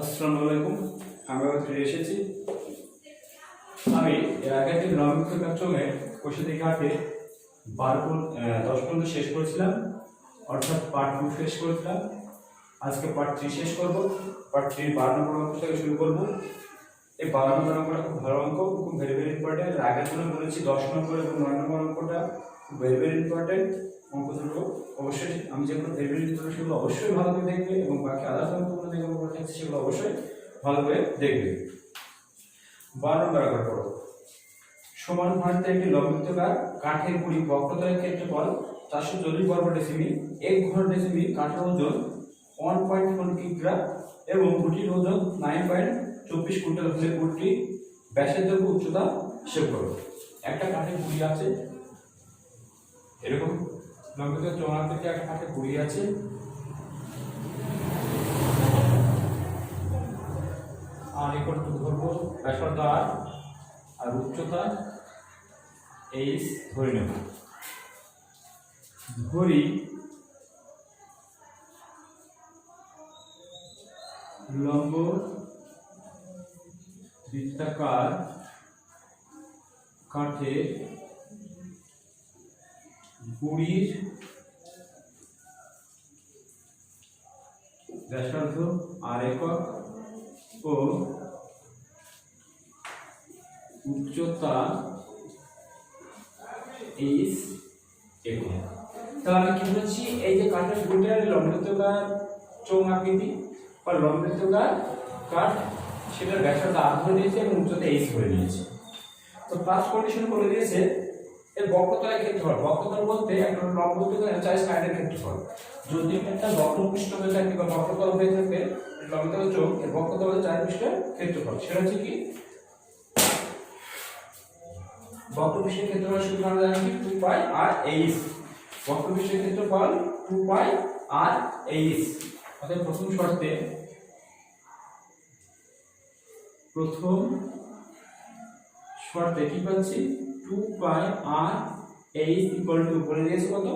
আসসালামু আলাইকুম। আমি ফিরে এসেছি। আমি এর আগের দিন নবমিত্র কার্যক্রমে কোষাদি ঘাটে 10 পর্যন্ত শেষ করেছিলাম, অর্থাৎ পার্ট 2 শেষ করেছিলাম। আজকে পার্ট 3 শেষ করব। পার্ট 3 12 নম্বর অঙ্ক থেকে শুরু করব। এই 12 নম্বর অঙ্কটা খুব ভালো অঙ্ক, খুব ভেরি ইম্পর্টেন্ট। আগের দিনে বলেছি 10 নম্বর এবং 9 নম্বর অঙ্কটা ভেরি ইম্পর্টেন্ট। অঙ্ক দুটো অবশ্যই আমি যেগুলো ভেরি ইম্পর্টেন্ট সেগুলো অবশ্যই ভালো করে দেখবে, এবং বাকি আদার্স অঙ্কগুলো যেগুলো বলে থাকছে সেগুলো অবশ্যই ভালো করে দেখবে। 12 নম্বর অঙ্ক পড়ো। সমান ঘনত্বের একটি লম্বিতকার কাঠের গুঁড়ি বক্রতলের ক্ষেত্রফল 440 বর্গ ডেসিমিল, 1 ঘন ডেসিমিল, কাঠের ওজন 1.4 কিগ্রা এবং গুটির ওজন 9.24 কুইন্টাল হলে গুটি ব্যাসের দৈর্ঘ্য উচ্চতা হিসেব করো। একটা কাঠের গুঁড়ি আছে, এরকম লম্বিত চৌমাত্রিক একটা কাঠের গুঁড়ি আছে, আর একর ধরবো ব্যাসার্ধ আর উচ্চতা h ধরে নেব। ধরি লম্ব বৃত্তাকার কাঠের গুঁড়ির ব্যাসার্ধ আর একক ও উচ্চতা h একক। তাহলে আমি কি বলছি, এই যে কাঠের গুঁড়িটার লম্বিতকার চৌমাকৃতি বা লম্বিতকার কাঠ, সেটার ব্যাসার্ধ r ধরে নিয়েছে এবং উচ্চতা h ধরে নিয়েছে। তো ফার্স্ট কন্ডিশন বলে দিয়েছে এর বক্রতলের ক্ষেত্রফল। বক্রতল বলতে একটা লম্বতলের 4 সাইডের ক্ষেত্রফল। যদি একটা বক্রপৃষ্ঠ হয়ে থাকে বা বক্রতল হয়ে থাকে, লম্বিতকার চোখ এর বক্রতলের 4 পৃষ্ঠের ক্ষেত্রফল, সেটা হচ্ছে কি বক্রপৃষ্ঠের ক্ষেত্রফল সূত্র আমরা জানি 2 পাই আর h। বক্রপৃষ্ঠের ক্ষেত্রফল 2 পাই আর h। অর্থাৎ প্রথম শর্তে কি পাচ্ছি, 2 পাই আর h ইকুয়াল টু বলে দিয়েছে কত,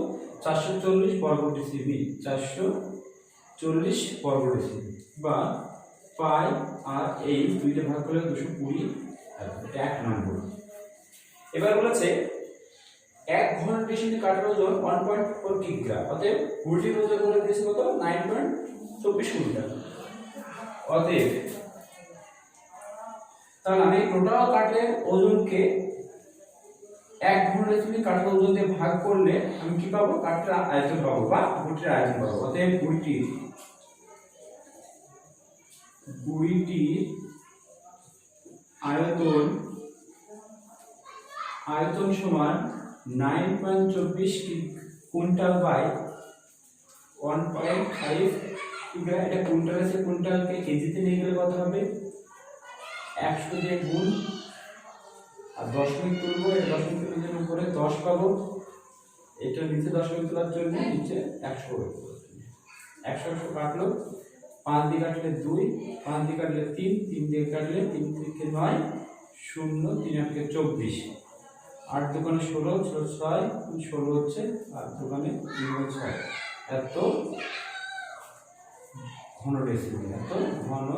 440 বর্গ ডেসিমিল, 440 বর্গ ডেসিমিল, বা পাই আর h দুইটা ভাগ করলে 220, এটা 1 নম্বর। এবার বলেছে 1 ঘন ডেসিমিল কাঠের ওজন 1.4 কিগ্রা, অতএব গুটির ওজন বলে দিয়েছে কত, 9.24 কুইন্টাল। অতএব তাহলে আমি টোটাল কাঠের ওজনকে 1 ঘন ডেসিমিল কাঠের ওজন দিয়ে ভাগ করলে আমি কি পাবো, কাঠের আয়তন পাবো বা গুটির আয়তন পাবো। অতএব গুটির আয়তন সমান 9.24 কুইন্টাল বাই 1.5 কিগ্রা। এটা কুইন্টাল আছে, কুইন্টালকে কেজিতে নিয়ে গেলে কত হবে, 100 দিয়ে গুণ আর দশমিক তুলবো, এটা দশমিক তুলে জন্য উপরে 10 পাবো, এটা নিচে দশমিক তোলার জন্য নিচে 100 হবে। 100 কাটলো, 5 দিয়ে কাটলে 2, 5 দিয়ে কাটলে 3, 3 দিয়ে কাটলে 3 থেকে 9, 0, 3 8 24, 8 দোকানে 16, 6 16 হচ্ছে, আর দোকানে 6, এত ঘন ডেসিমিল, এত ঘন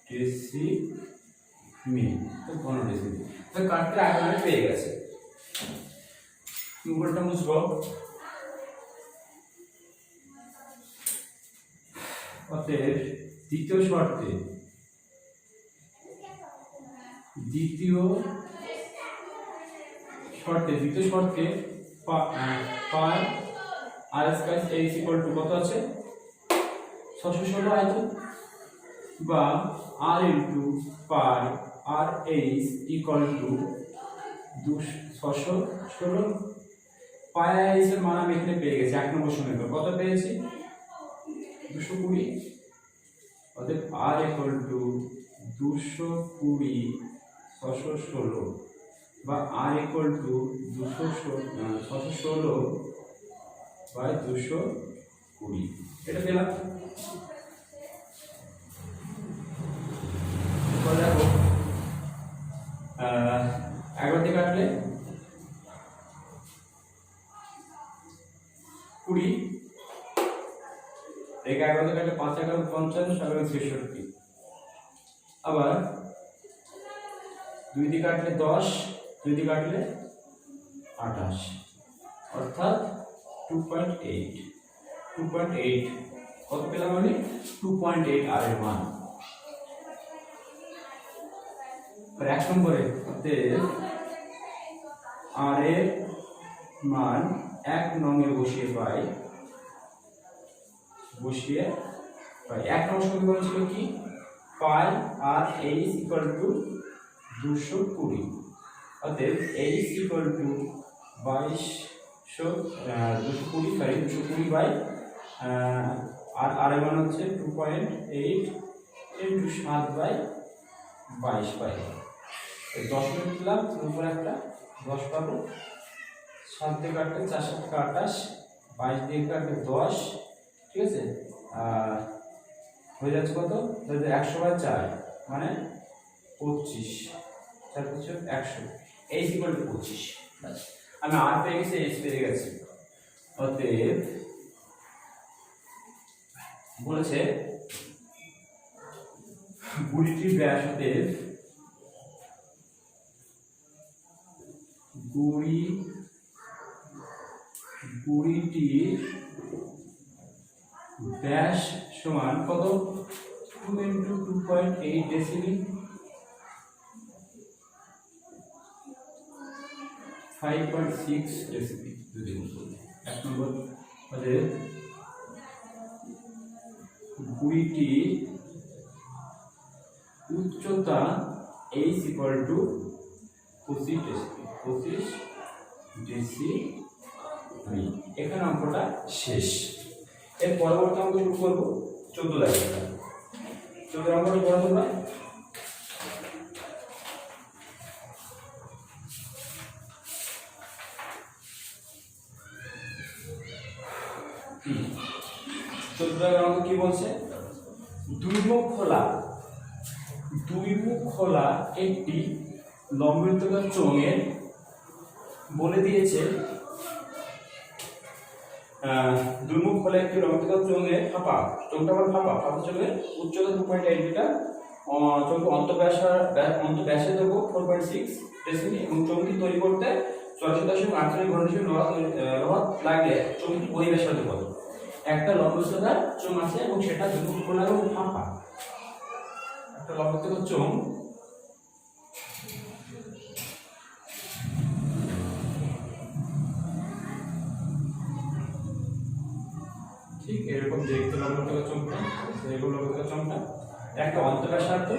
ডেসিমিল, ঘন ডেসিমিল। তো কাঠটা আগে পেয়ে গেছে, উপরটা মুছবো। অতএব দ্বিতীয় শর্তে pi r square h equal to কত আছে, 616 আয়তন, বা r into pi r h equal to 616। Pi r h এর মান আমি এখানে পেয়ে গেছি, 1 নম্বর সমীকরণ কত পেয়েছি, 220। অতএব r ইকুয়াল টু 220 616, বা r ইকুয়াল টু 616 বাই 220, এটা পেলাম। দেখো 11 দিয়ে কাটলে 20, एक 11 থেকে কাটলে 5 11 55 7 66 আবার 2 দিয়ে কাটলে 10 2 দিয়ে কাটলে 28 অর্থাৎ 2.8 কত পেলাম আমি 2.8 আর এর মান আর 1 নম্বরে অতএব আর এর মান 1 নং এ বসিয়ে পাই 1 নং সমীকরণ ছিল কি পাই আর h ইকুয়াল টু 220 অতএব h ইকুয়াল টু 220 বাই আর এর মান হচ্ছে 2.8 ইনটু 7 বাই 22 পাই 10 মিনিট দিলাম উপরে একটা 10 পাবো 7 দিয়ে কাটলে 4 7 28 22 দিয়ে কাটলে 10 ঠিক আছে হয়ে যাচ্ছে কত 100 বাই 4 মানে 25 4 কিছু 100 h ইকুয়াল টু 25 বাস আমি আর পেয়ে গেছি h পেয়ে গেছি অতএব বলেছে গুড়িটির ব্যাস অতএব গুড়িটির ব্যাস সমান কত 2 into 2.8 ডেসিমিল 5.6 ডেসিমিল যদি বলি 1 নম্বর আমাদের গুড়িটির উচ্চতা h equal to 25 ডেসিমিল এখানে অঙ্কটা শেষ এর পরবর্তী অঙ্ক শুরু করব 14 দাগে 14 অঙ্কটা পড়া তোমরা অঙ্ক কি বলছে দুই মুখ খোলা একটি লম্ববৃত্তাকার চোঙের বলে দিয়েছে দুই মুখ খোলা একটি লম্ববৃত্তাকার চোঙের চোঙটা চোঙের উচ্চতা 2.8 মিটার চোঙটি অন্তঃব্যাসে দেবো 4.6 ডেসিমিল এবং চোঙটি তৈরি করতে 84.48 ঘনশীল লোহা লাগলে চোঙটি পরিবেশাতে কত একটা লম্ববৃত্তাকার চোঙ আছে এবং সেটা দুই মুখ খোলা এবং ফাঁপা একটা লম্ববৃত্তাকার চোঙ ঠিক এরকম দেখতে লম্ববৃত্তাকার চোঙটা এগুলো লম্ববৃত্তাকার চোঙটা একটা অন্তঃব্যাসার্ধ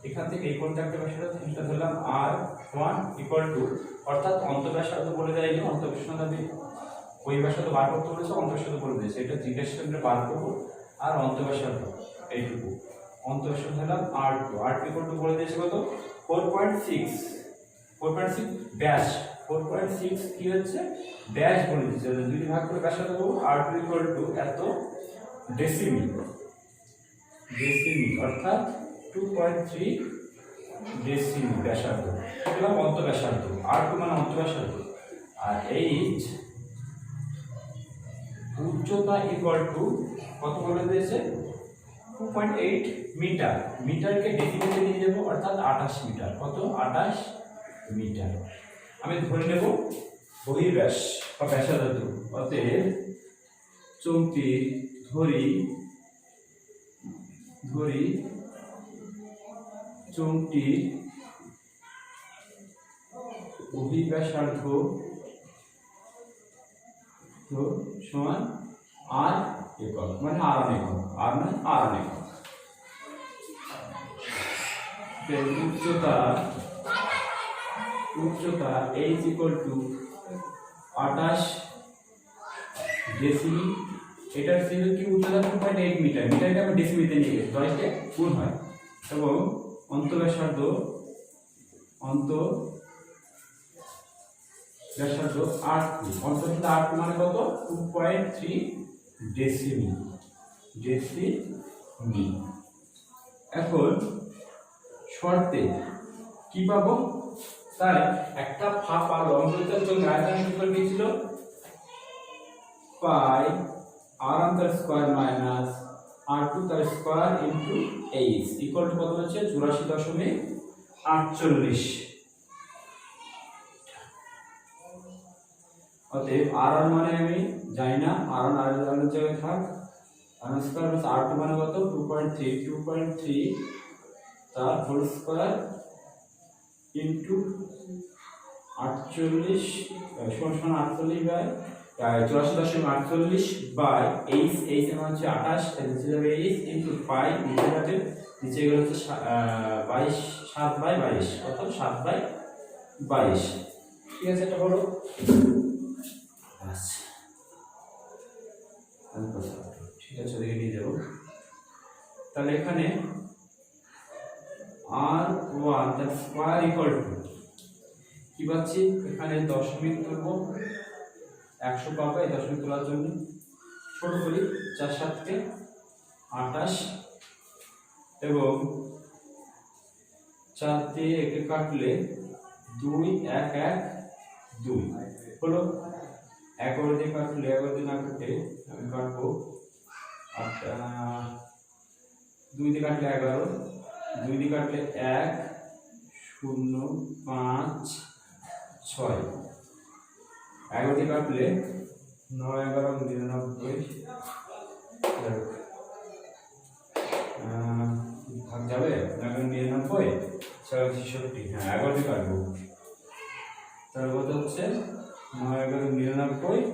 এখান থেকে এই কোণটা একটা ব্যাসার্ধ এটা ধরলাম r1 ইকুয়াল টু অর্থাৎ অন্তঃব্যাসার্ধ বলে দেয়নি অন্তঃব্যাসার্ধ ওই ব্যাসার্ধ বার করতে বলেছে অন্তঃব্যাসার্ধ বলে দিয়েছে এটা জিজ্ঞাসা করে বার করব আর অন্তঃব্যাসার্ধ এইটুকু অন্তঃব্যাসার্ধ ধরলাম r2 ইকুয়াল টু বলে দিয়েছে কত 4.6 ব্যাস 4.6 কি হচ্ছে ব্যাস বলে দিয়েছে দুই ভাগ করে ব্যাসার্ধ দেবো r2 ইকুয়াল টু এত ডেসিমিল অর্থাৎ 2.3 ডেসিমিল ব্যাসার্ধ এটা অন্তঃব্যাসার্ধ r2 মানে অন্তঃব্যাসার্ধ আর h উচ্চতা ইকুয়াল টু কত বলে দিয়েছে 2.8 মিটার মিটারকে ডেসিমিলে নিয়ে যাব অর্থাৎ 28 মিটার কত 28 মিটার আমি ধরে নেব বহির্ব্যাস বা ব্যাসার্ধ অতএব চোঙটি ধরি চোঙটি বহির্ব্যাসার্ধ সমান r একক মানে r একক r মানে r একক উচ্চতা h ইকুয়াল টু 28 ডেসিমিল এটার ছিল কি উচ্চতা 2.8 মিটার মিটারকে আমরা ডেসিমিলে নিয়ে গেছি 10 তে গুণ হয় এবং অন্তঃব্যাসার্ধ r2 অন্তঃব্যাসার্ধ r2 মানে কত 2.3 ডেসিমিল এখন শর্তে কি পাবো তাই একটা ফাঁপা লম্ববৃত্তের জন্য আয়তন সূত্র কি ছিল পাই r1 তার স্কয়ার মাইনাস R2 তার square into H equal to কত হচ্ছে 84.48। অতএব R1 মানে আমি জানি না, R1 আর এর জায়গায় থাক, R স্কয়ার প্লাস R2 মানে কত 2.3 তার হোল স্কয়ার ইনটু 48 সমান 48 বাই 84.48 বাই H এর মান হচ্ছে 28, তাই নিচে যাবে H ইনটু পাই নিচে যাবে, নিচে গেলে হচ্ছে 22 7/22 কত 7/22। ঠিক আছে, এটা হলো। আচ্ছা ঠিক আছে, ওদিকে নিয়ে যাবো। তাহলে এখানে R1 তার স্কয়ার ইকুয়াল টু কি পাচ্ছি, এখানে দশমিক তুলবো 100 পাবো, এই দশমিক তোলার জন্য ছোট করি 4 7 কে 28 এবং 4 দিয়ে একে কাটলে 2 1 1 2 হলো। 11 দিয়ে কাটলে 11 দিয়ে না কেটে আমি কাটবো 2 দিয়ে কাটলে 11, 2 দিয়ে কাটলে 1 0 5 6, 11 দিয়ে কাটলে 9 11 99 ভাগ যাবে 99 66। হ্যাঁ 11 দিয়ে কাটবো, তাহলে কত হচ্ছে 9 11 99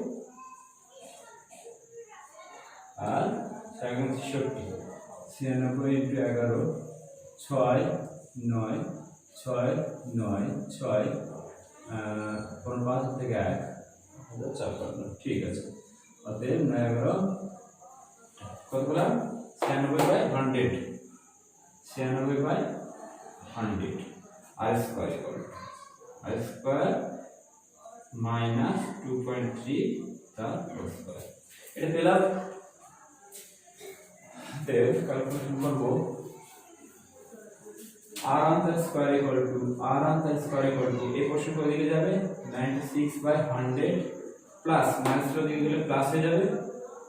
আর 66 96 ইন্টু 11 6 9 6 9 6 5 থেকে 1 54। ঠিক আছে, অতএব 9 11 কত বললাম 96/100, 96/100 আর স্কয়ার ইকুয়াল আর স্কয়ার মাইনাস 2.3 তার হোল স্কয়ার। এটা পেলাম। দেব ক্যালকুলেশন করব R1 তার স্কয়ার ইকুয়াল টু এই প্রশ্ন কোন দিকে যাবে 96/100 প্লাস মাইনাস এর দিকে গেলে প্লাস হয়ে যাবে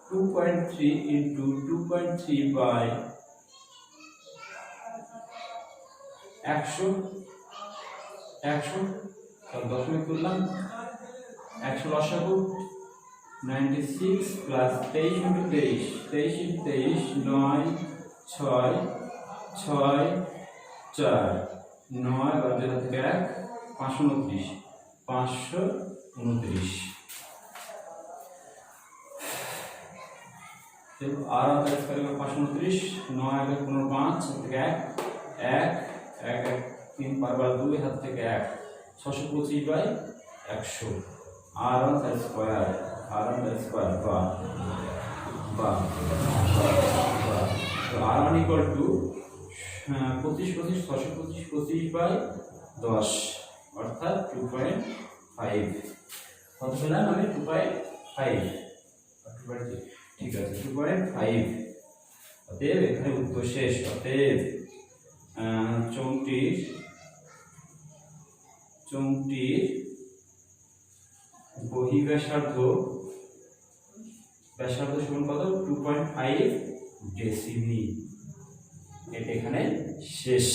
2.3 ইনটু 2.3 বাই 100 তাহলে দশমিক তুললাম 100 লসাগু 96 প্লাস 23 ইনটু 23 ইনটু 23 9 6 6 4 9 বাদ দিলে থেকে 1 529 529। আর তার স্কয়ার 529 9 1 15 5 থেকে 1 1 1 3 পারবার 2 হাত থেকে 1 625/100 R1 তার স্কয়ার বা তো R1 ইকুয়াল টু 25 25 625 25/10 অর্থাৎ 2.5। কত পেলাম আমি 2.5। ঠিক আছে 2.5। অতএব এখানে উত্তর শেষ। অতএব চৌংটির বহিঃব্যাসার্ধ সমান কত 2.5 ডেসিমি। এটা এখানে শেষ।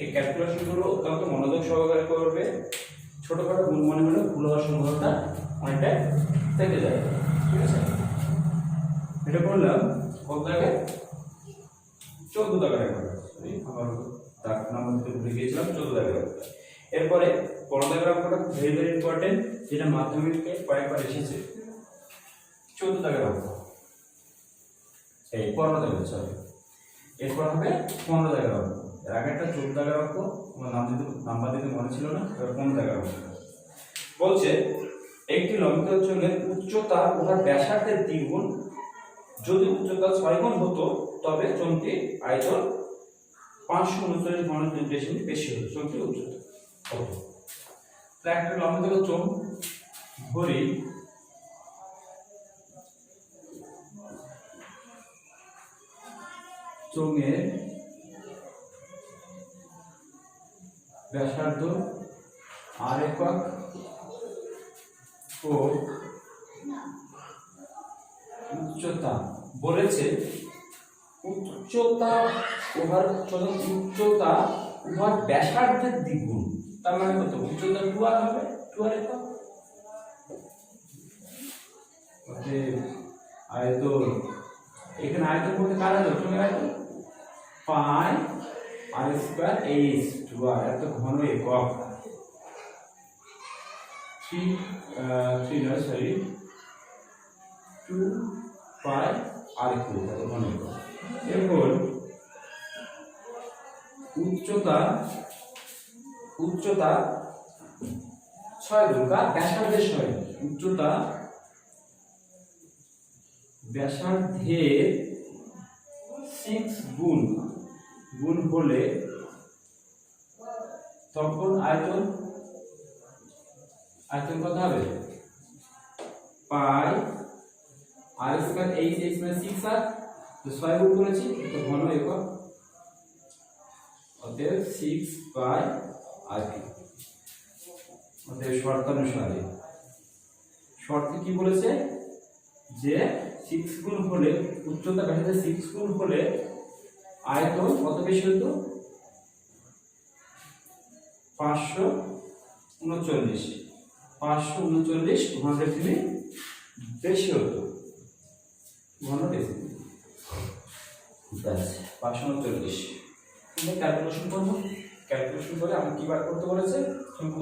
এই ক্যালকুলেশন গুলো অত্যন্ত মনোযোগ সহকারে করবে। ছোটখাটো ভুল মনে হলে ভুল হওয়ার সম্ভাবনা অনেকটা থেকে যায়। ঠিক আছে, এটা করলাম কত জায়গায় 14 জায়গায় করে। আমার দাগ নাম্বার দিতে ভুলে গিয়েছিলাম 14 জায়গায়। এরপরে পরদাগের অঙ্কটা ভেরি ভেরি ইম্পর্টেন্ট, যেটা মাধ্যমিকে কয়েকবার এসেছে। 14 দাগের অঙ্ক এই 15 দাগের, সরি এরপর হবে 15 দাগের অঙ্ক। এর আগেরটা 14 দাগের অঙ্ক, আমার নাম্বার দিতে মনে ছিল না, এবার 15 দাগের অঙ্ক বলছে একটি লম্বিত চোঙের উচ্চতা উহার ব্যাসার্ধের দ্বিগুণ। যদি উচ্চতা 6 গুণ হতো তবে চোঙটির আয়তন 539 ঘনডেসিমিল বেশি হতো। চোঙটির উচ্চতা কত? একটা লম্বিত চোঙ ধরি, চোঙের ব্যাসার্ধ r একক ও উচ্চতা বলেছে উচ্চতা উহার ব্যাসার্ধের দ্বিগুণ। তার মানে কত? উচ্চতা 2r হবে, 2r একক। আয়তন, এখানে আয়তন বলতে কার আয়তন? চোঙের আয়তন। পাই আর স্কয়ার এইচ 2r, এত ঘন একক। 2 পাই আর কিউব, এত ঘন একক। এরপর উচ্চতা 6 গুণ কার? ব্যাসার্ধের 6। উচ্চতা ব্যাসার্ধের 6 গুণ হলে তখন আয়তন কত হবে? পাই আর স্কয়ার এইচ, এইচ মানে 6r, তো 6 গুণ করেছি, তো ঘন একক। অতএব 6 পাই আর কি। অতএব শর্তানুসারে শর্তে কি বলেছে? যে 6 গুণ হলে উচ্চতা ব্যাসার্ধের 6 গুণ হলে আয়তন কত বেশি হতো? 539 ঘন ডেসিমিল বেশি হতো। ঘন ডেসিমিল 539। ক্যালকুলেশন করবো। ক্যালকুলেশন করে আমি কি বার করতে বলেছে?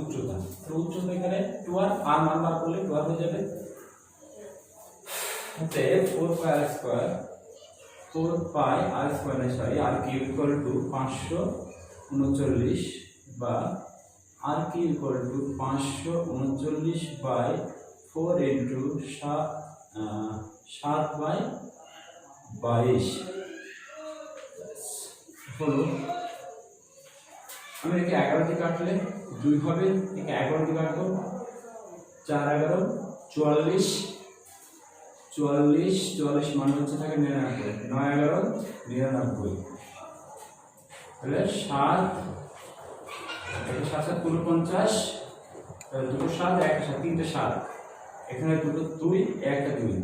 উচ্চতা। তো উচ্চতা এখানে 2r, আর মান বার করলে 2r হয়ে যাবে। হতে 4 pi r square r cube equal to 539 বা r cube equal to 539 by 4 into 7 by 22 হলো। আমি একে 11 দিয়ে কাটলে 2 হবে, একে 11 দিয়ে কাটবো, 4 11 44, 44 মান হচ্ছে থাকে 99, 9 11 99, তাহলে 7 7 49, দুটো 7 একটা 7 তিনটে 7, এখানে দুটো 2 একটা 2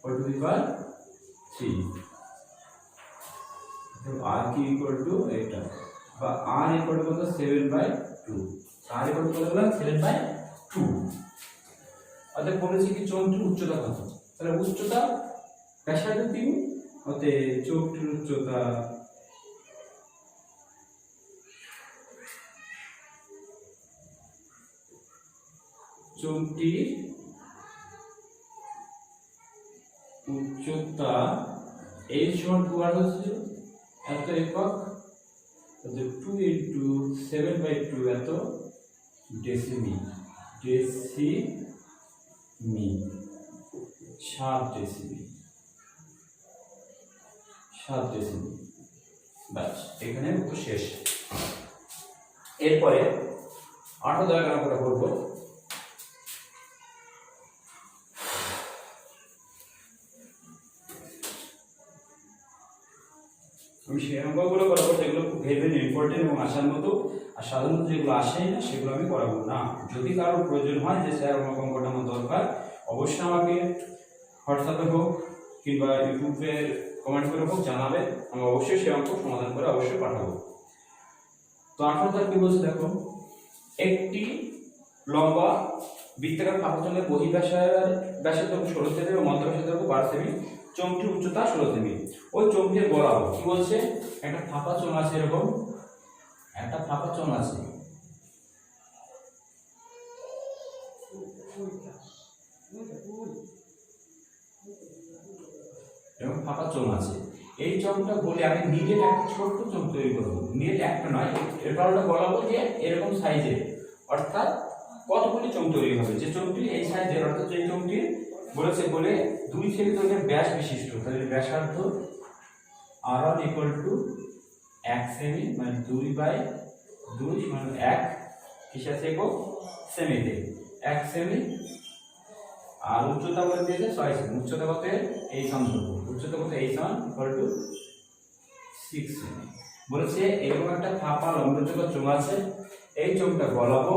all to the power 3। তো r কি ইকুয়াল টু এটা, বা r ইকুয়াল টু কত? 7/2। r ইকুয়াল টু কত বললাম? 7/2। অতএব বলেছি কি চোঙটির উচ্চতা কত? তাহলে উচ্চতা ব্যাসার্ধের দ্বিগুণ। অতএব চোঙটির উচ্চতা h সমান 2r হচ্ছে এত একক, 2 ইনটু 7/2 এত ডেসিমিল, 7 ডেসিমিল। বাস, এখানে উত্তর শেষ। এরপরে 8 দ্বারা আমরা করব। আমি সেই অঙ্কগুলো করাবো যেগুলো খুব ভেরি ইম্পর্টেন্ট এবং আসার মতো, আর সাধারণত যেগুলো আসেই না সেগুলো আমি করাবো না। যদি কারোর প্রয়োজন হয় যে স্যার আমার অঙ্কটা আমার দরকার, অবশ্যই আমাকে হোয়াটসঅ্যাপে হোক কিংবা ইউটিউবের কমেন্ট করে হোক জানাবে, আমি অবশ্যই সেই অঙ্ক সমাধান করে অবশ্যই পাঠাবো। তো 18 কি বলছে দেখো, একটি লম্বা বৃত্তাকার ফাঁকা ব্যাসার্ধ 16 সেমি এবং মধ্য ব্যাসার্ধ 12 সেমি, চোঙটির উচ্চতা 16 সেমি। ওই চোঙটির বরাবর কি বলছে? একটা ফাঁপা চোঙ আছে, এরকম একটা ফাঁপা চোঙ আছে, এবং ফাঁপা চোঙ আছে। এই চোঙটা বলে আমি নিডেড একটা ছোট্ট চোঙ তৈরি করবো। নিডেড একটা নয়, এর কারণটা বলাবো যে এরকম সাইজের, অর্থাৎ কতগুলি চোঙ তৈরি হবে। যে চোঙটি এই সাইজের, অর্থাৎ যে চোঙটি বলেছে বলে 2 সেমি দৈর্ঘ্যের ব্যাস বিশিষ্ট, তাহলে ব্যাসার্ধ r1 ইকুয়াল টু 1 সেমি, মানে 2/2 সমান 1 কিসে আছে একক? সেমিতে 1 সেমি। আর উচ্চতা বলে দিয়েছে 6 সেমি। উচ্চতা কত? এই সমান ধরবো, উচ্চতা কত? এই সমান ইকুয়াল টু 6 সেমি। বলেছে এরকম একটা ফাঁপা লম্বচৌকো চোঙ আছে, এই চোঙটা গলাবো,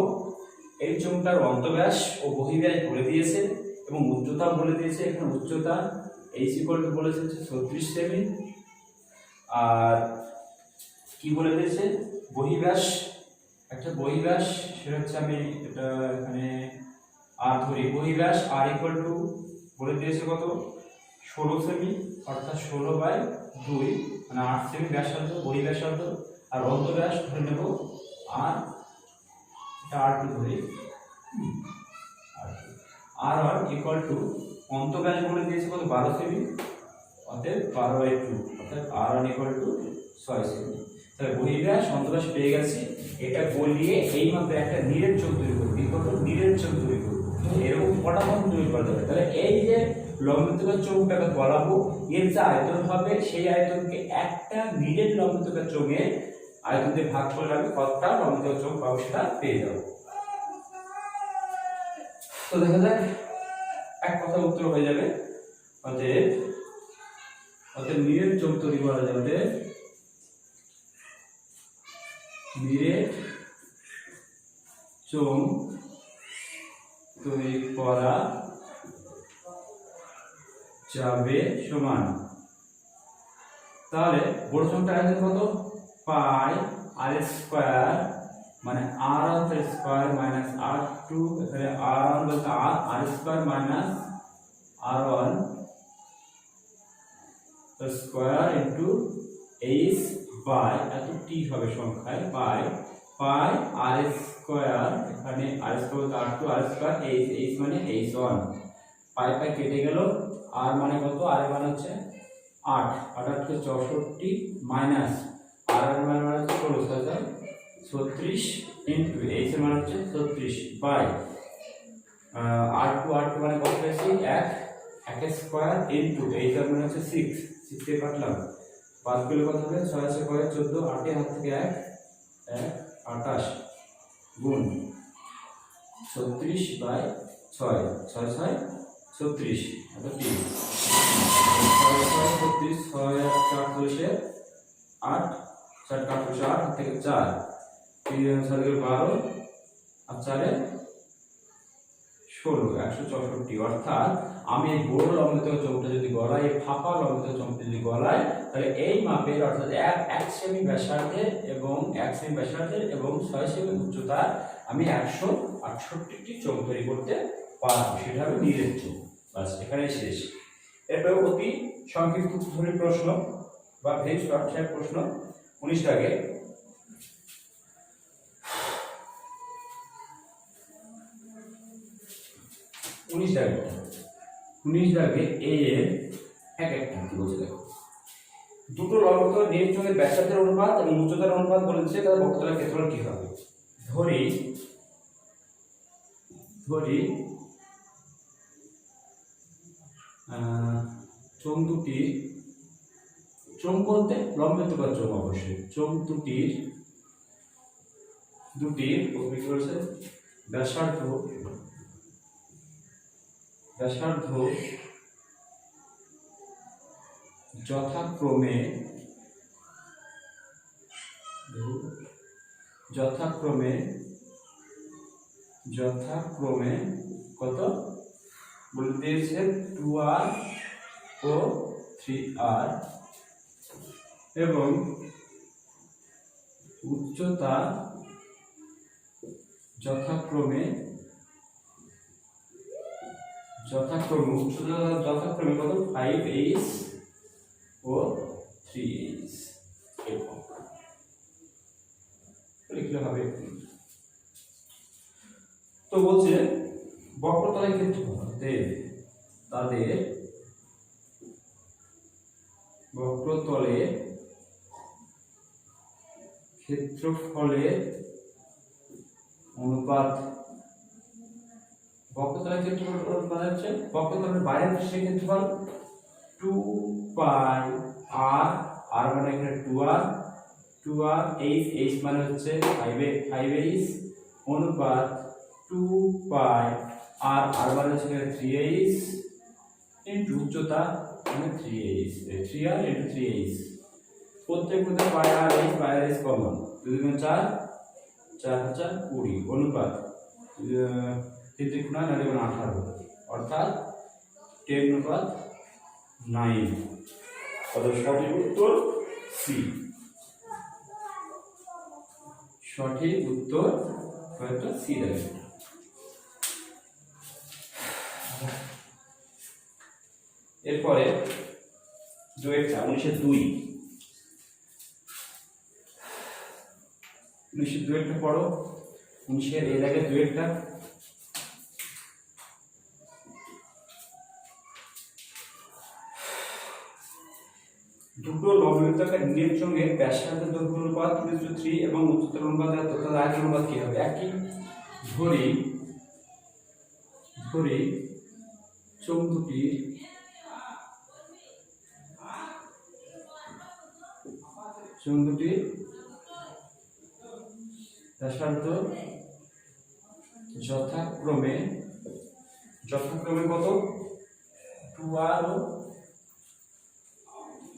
এই চোঙটার অন্তব্যাস ও বহিব্যাস বলে দিয়েছে এবং উচ্চতা বলে দিয়েছে। এখানে উচ্চতা এইচ ইকুয়াল টু বলেছে হচ্ছে 36 সেমি, আর কি বলে দিয়েছে বহিব্যাস, একটা বহিব্যাস, সেটা হচ্ছে আমি এটা এখানে আর ধরি, বহিব্যাস আর ইকুয়াল টু বলে দিয়েছে কত 16 সেমি, অর্থাৎ 16/2 মানে 8 সেমি ব্যাসার্ধ বহিব্যাসার্ধ, আর অন্তব্যাস ধরে নেব আর এটা আর2 ধরি, আর1 ইকুয়াল টু অন্তব্যাস বলে দিয়েছে কত 12 সেমি, অতএব 12/2, অর্থাৎ আর1 ইকুয়াল টু 6 সেমি। তাহলে বহিব্যাস অন্তব্যাস পেয়ে গেছি, এটা বলিয়ে এই মাপে একটা নীরের চোখ তৈরি করব, কি করব নীরের চোখ তৈরি করব, এরকম কটা মান তৈরি করতে হবে। তাহলে এই যে লম্বতকার চোখটাকে বলাবো, এর যে আয়তন হবে সেই আয়তনকে একটা নীরের লম্বতকার চোখে আয়তন দিয়ে ভাগ করলে আমি কতটা লম্বতকার চোখ পাবো সেটা পেয়ে যাবো। তো দেখা যাক, এক কথা উত্তর হয়ে যাবে। অতএব নীরের চোখ তৈরি করা যাবে, নীরের চোখ তৈরি করা যাবে সমান, তাহলে বড় চোখটা আছে কত পাই আর স্কয়ার মানে r1 স্কয়ার মাইনাস r2, এখানে r1 বলতে r square minus r1 square into h by এত t হবে সংখ্যায় বাই পাই r স্কয়ার, এখানে r স্কয়ার বলতে r2 r স্কয়ার h মানে h1, পাই পাই কেটে গেল, r মানে কত r এর মান হচ্ছে 8, 8 কে 64 মাইনাস r এর মান হচ্ছে 36 ইনটু h এর মান হচ্ছে 36 বাই r2 মানে কত পেয়েছি 1 স্কয়ার ইনটু h এর মান হচ্ছে 6 কে কাটলাম 5 গুলো কত হবে 6 আছে 14, 8 এর হাত থেকে 1 28 গুণ 36 বাই 6 6 6 36 এটা কি 36 6 4 40 8 4 4 থেকে 4 3 7 12 আর 4 16 164, অর্থাৎ আমি এই বড় লম্বতকার চোখটা যদি গলাই, এই ফাঁপা লম্বতকার চোখটা যদি গলাই, তাহলে এই মাপের অর্থাৎ 1 সেমি ব্যাসার্ধের এবং 1 সেমি ব্যাসার্ধের এবং 6 সেমি উচ্চতার আমি 168টি চোখ তৈরি করতে পারবো, সেটা হবে নীরের চোখ। বাস এখানেই শেষ। এরপরে অতি সংক্ষিপ্ত ধরি প্রশ্ন বা ভেজ শর্টকাট প্রশ্ন 19 দাগে, এ এর একটা কি বলছে দেখো, দুটো লম্বতল নীল চোখের ব্যাসার্ধের অনুপাত এবং উচ্চতার অনুপাত বলেছে, তার বক্রতলের ক্ষেত্রফল কি হবে। ধরি চোখ দুটির, চোখ বলতে লম্বতকার চোখ অবশ্যই, চোখ দুটির ব্যাসার্ধ যথাক্রমে কত বলে দিয়েছে 2r ও 3r, এবং উচ্চতা যথাক্রমে কত 5h ও 3h এরকম লিখলে হবে। তো বলছে বক্রতলের ক্ষেত্রফল, তাদের বক্রতলের ক্ষেত্রফলের অনুপাত, বক্রতলের ক্ষেত্রফল অনুপাত হচ্ছে বক্রতলের বাইরের পৃষ্ঠের ক্ষেত্রফল 2 পাই r মানে এখানে 2r h মানে হচ্ছে 5h অনুপাত 2 পাই r মানে হচ্ছে 3h ইনটু উচ্চতা মানে 3r ইনটু 3h, প্রত্যেক মধ্যে পাই r h কমন, 2 গুণ 4 4 4 20 অনুপাত 3 3 গুণ 9 9 18, অর্থাৎ 10:9 9। অর্থাৎ সঠিক উত্তর সি। সঠিক উত্তর কয়টা? সি দেবে। এরপরে দুয়েরটা 1902 দুয়েরটা পড়ো। 19 এর আগে দুয়েরটা দুটো লম্ববৃত্তাকার নিয়ম সঙ্গে ব্যাসার্ধের দৈর্ঘ্য অনুপাত 2:3 এবং উচ্চতার অনুপাত তথা আয়তন অনুপাত কি হবে? একই ধরি চোঙ দুটির ব্যাসার্ধ যথাক্রমে কত? 2r ও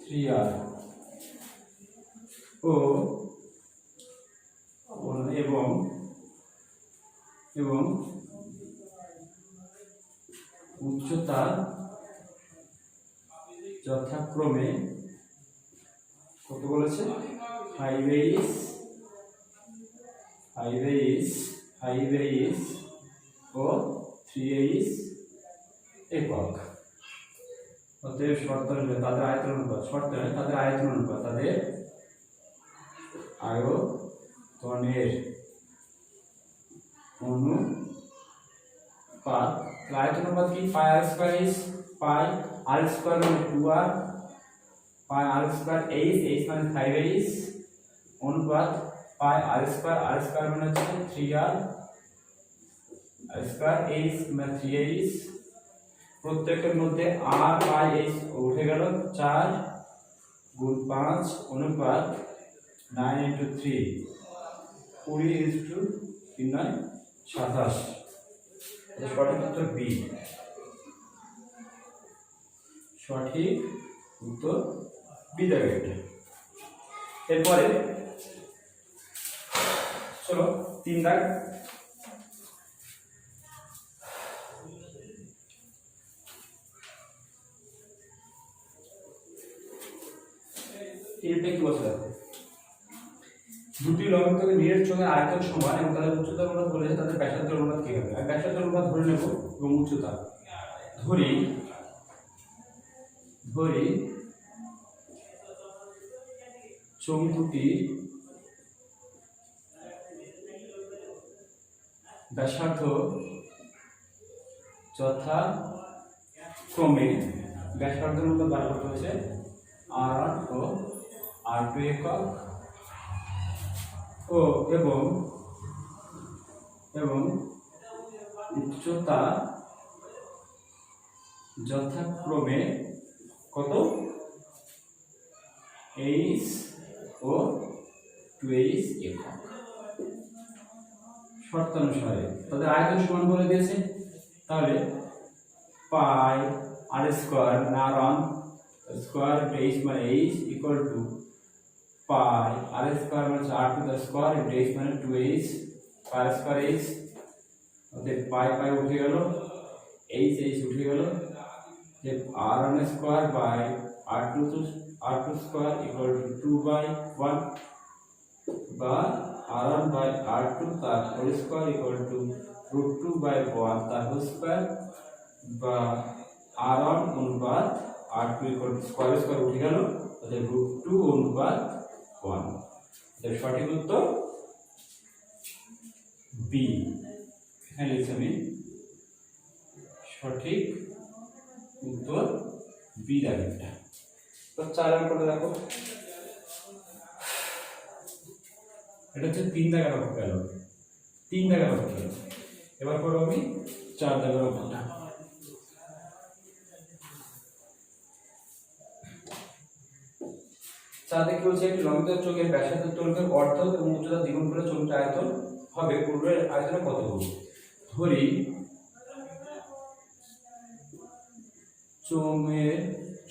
3r এবং উচ্চতা যথাক্রমে কত বলেছে? 5h ও 3h একক। অতএব তাদের আয়তন অনুপাত তাদের আয়তনের অনুপাত। আয়তন অনুপাত কি? পাই আর স্কয়ার h, পাই আর স্কয়ার মানে 2r, পাই আর স্কয়ার h মানে 5h অনুপাত পাই আর স্কয়ার মানে হচ্ছে 3r আর স্কয়ার h মানে 3h। প্রত্যেকটার মধ্যে r বাই h উঠে গেল, 4 গুণ 5 অনুপাত 9 into 3 20:3 27। সঠিক উত্তর বি। সঠিক উত্তর বি দেবে এটা। এরপরে চলো 3 দাগ। এটা কি বলছে? দুটি লম্ববৃত্তাকার নিরেট চোঙের আয়তন সমান এবং তাদের উচ্চতা অনুপাত বলেছে, তাদের ব্যাসার্ধের অনুপাত কি হবে? আর ব্যাসার্ধের অনুপাত ধরে নেব এবং উচ্চতা ধরি চোঙ দুটির ব্যাসার্ধ যথাক্রমে ব্যাসার্ধের অনুপাত বার করতে হচ্ছে r1 ও r2 একক এবং উচ্চতা যথাক্রমে কত? h ও 2h একক। শর্তানুসারে তাদের আয়তন সমান বলে দিয়েছে, তাহলে pi r square r1 square h মানে h equal to pi r square মানে r2 the স্কয়ার h মানে 2h পাই স্কয়ার h। অতএব পাই উঠে গেল, h উঠে গেল, যে r1 square by r2 square equal to 2/1 বা r1 বাই r2 তার হোল স্কয়ার ইকুয়াল টু √2/1 তার হোল স্কয়ার বা r1 অনুপাত r2 ইকুয়াল টু স্কয়ার উঠে গেল, অতএব √2 অনুপাত 1। এর সঠিক উত্তর বি। এখানে লিখছি আমি সঠিক উত্তর বি দাগটা। তো 4 নম্বরটা দেখো, এটা হচ্ছে 3 দাগের অঙ্ক গেল, 3 দাগের অঙ্ক গেল। এবার করব আমি 4 দাগের অঙ্কটা। দেখি বলছে একটি লম্বিত চোঙের ব্যাসার্ধ দৈর্ঘ্যের অর্ধ এবং উচ্চতা দ্বিগুণ করে চোঙটির আয়তন হবে পূর্বের আয়তনে কত গুণ? ধরি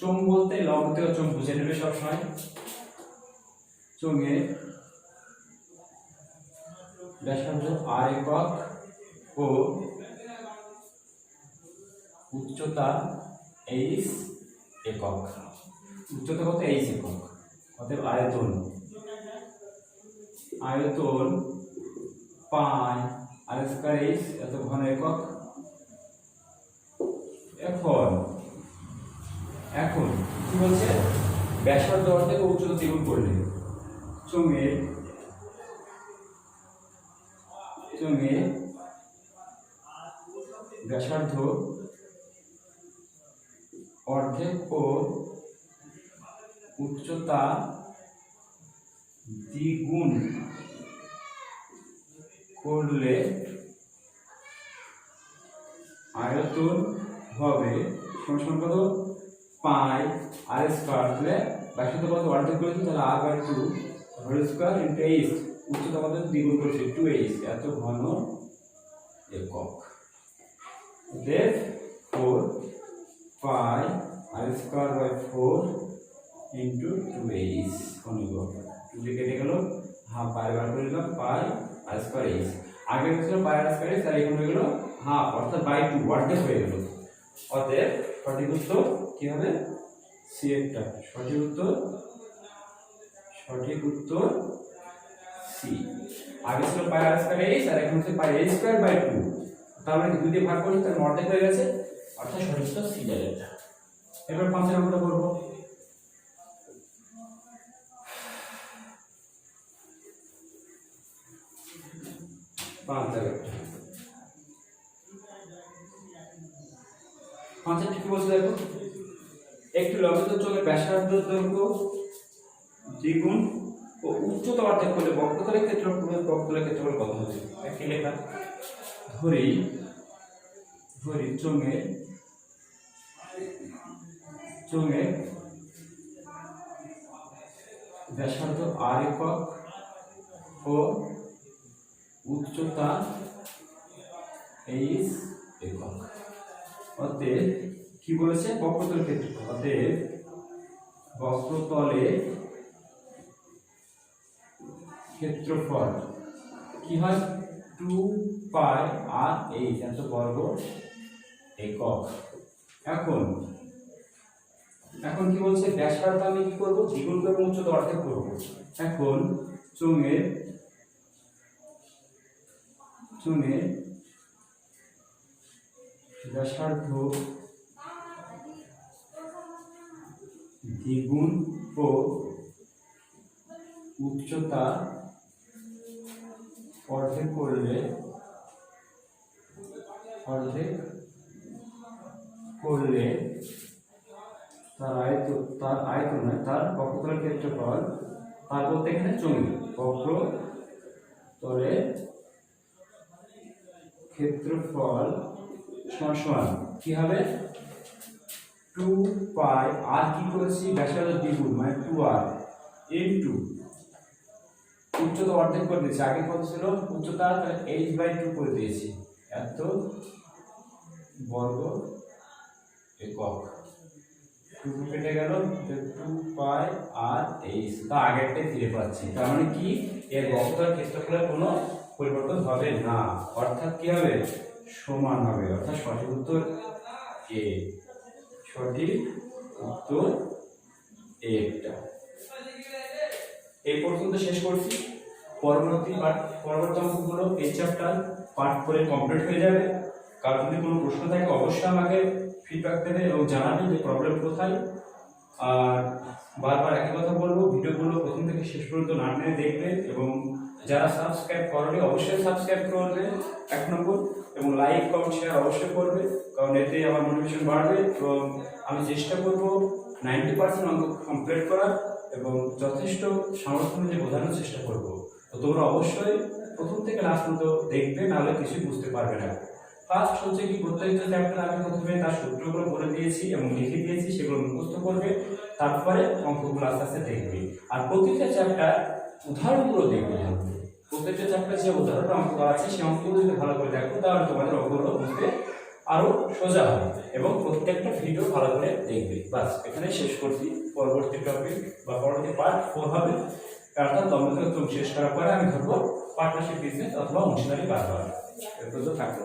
চোঙ বলতে লম্বিত চোঙ বুঝে নেবে সবসময়। চোঙের ব্যাসার্ধ r একক ও উচ্চতা h একক, উচ্চতা কত h একক। অতএব আয়তন পাই r স্কয়ার h এত ঘন একক। এখন কি বলছে, ব্যাসার্ধ অর্ধেক ও উচ্চতা দ্বিগুণ করলে চোঙের ব্যাসার্ধ অর্ধেক ও উচ্চতা দ্বিগুণ করলে আয়তন হবে সমান কত, পাই আর স্কয়ার। তাহলে ব্যাসার্ধ কত অর্ধেক করেছি, তাহলে r by 2 whole square into h, উচ্চতা কত দ্বিগুণ করেছি 2h, এত ঘন একক। Then 4 pi r square by 4 into 2h, কোন একক 2 দিয়ে কেটে গেল, হাফ পাই বার করে দিলাম, পাই আর স্কয়ার h। আগে ছিল পাই আর স্কয়ার h, আর এখন হয়ে গেল হাফ, অর্থাৎ বাই 2 অর্ধেক হয়ে গেল। অতএব সঠিক উত্তর কি হবে, সি একটা সঠিক উত্তর সি। আগে ছিল পাই আর স্কয়ার h, আর এখন হচ্ছে পাই h স্কয়ার বাই 2, তার মানে 2 দিয়ে ভাগ করলে তার অর্ধেক হয়ে গেছে, অর্থাৎ সঠিক উত্তর সি জায়গাটা। এবার 5 নম্বরটা করব। 5 কি বলছে দেখো, একটি লম্বিত চোঙের ব্যাসার্ধ দৈর্ঘ্য দ্বিগুণ ও উচ্চতা অর্ধেক করলে বক্রতলের ক্ষেত্রফল কত হচ্ছে। একই লেখা, ধরি চোঙের ব্যাসার্ধ r একক ও উচ্চতা h একক। অতএব কি বলেছে, বক্রতলের ক্ষেত্রফল। অতএব বক্রতলের ক্ষেত্রফল কি হয়, 2 পাই আর h এত বর্গ একক। এখন কি বলছে, ব্যাসার্ধ আমি কি করব, দ্বিগুণ করব, উচ্চতা অর্ধেক করব। এখন চোঙের ব্যাসার্ধ দ্বিগুণ ও উচ্চতা অর্ধেক করলে তার আয়তন নয়, তার বক্রতলের ক্ষেত্রফল, তার বলতে এখানে চোঙের বক্রতলের ক্ষেত্রফল সমান কি হবে, 2 পাই আর কি করেছি, ব্যাসার্ধ দ্বিগুণ মানে 2r ইনটু উচ্চতা অর্ধেক করে দিয়েছি। আগে কত ছিল উচ্চতা, তাহলে h বাই 2 করে দিয়েছি, এত বর্গ একক। 2 কেটে গেল, 2 পাই আর h, তা আগেরটাই ফিরে পাচ্ছি। তার মানে কি, এর বক্রতলের ক্ষেত্রফলের কোনো পরিবর্তন হবে না, অর্থাৎ কি হবে, সমান হবে। অর্থাৎ সঠিক উত্তর এ, একটা। এই পর্যন্ত শেষ করছি। পরবর্তী অঙ্কগুলো এই চ্যাপ্টার পার্ট করে কমপ্লিট হয়ে যাবে। কার যদি কোনো প্রশ্ন থাকে অবশ্যই আমাকে ফিডব্যাক দেবে এবং জানাবে যে প্রবলেম কোথায়। আর বারবার একই কথা বলবো, ভিডিওগুলো প্রথম থেকে শেষ পর্যন্ত না টেনে দেখবে এবং যারা সাবস্ক্রাইব করবে অবশ্যই সাবস্ক্রাইব করবে 1 নম্বর, এবং লাইক কমেন্ট শেয়ার অবশ্যই করবে, কারণ এতে আমার মোটিভেশন বাড়বে এবং আমি চেষ্টা করব 90% অঙ্ক কমপ্লিট করার এবং যথেষ্ট সামর্থ্য অনুযায়ী বোঝানোর চেষ্টা করব। তো তোমরা অবশ্যই প্রথম থেকে লাস্ট পর্যন্ত দেখবে, নাহলে কিছুই বুঝতে পারবে না। ফার্স্ট হচ্ছে কি, প্রত্যেকটা চ্যাপ্টার আমি প্রথমে তার সূত্রগুলো বলে দিয়েছি এবং লিখে দিয়েছি, সেগুলো মুখস্থ করবে, তারপরে অঙ্কগুলো আস্তে আস্তে দেখবে। আর প্রতিটা চ্যাপ্টার উদাহরণগুলো দেখবে, প্রত্যেকটা চ্যাপ্টার যে উদাহরণ অঙ্ক আছে সেই অঙ্কগুলো যদি ভালো করে দেখো তাহলে তোমাদের অঙ্কগুলো বুঝতে আরো সোজা হবে এবং প্রত্যেকটা ভিডিও ভালো করে দেখবে। বাস এখানে শেষ করছি। পরবর্তী টপিক বা পরবর্তী পার্ট 4 হবে, অর্থাৎ তুমি শেষ করার পরে আমি ধরবো পার্টনারশিপ বিজনেস অথবা অংশীদারি বাড়ানো। এর পর্যন্ত থাকবো।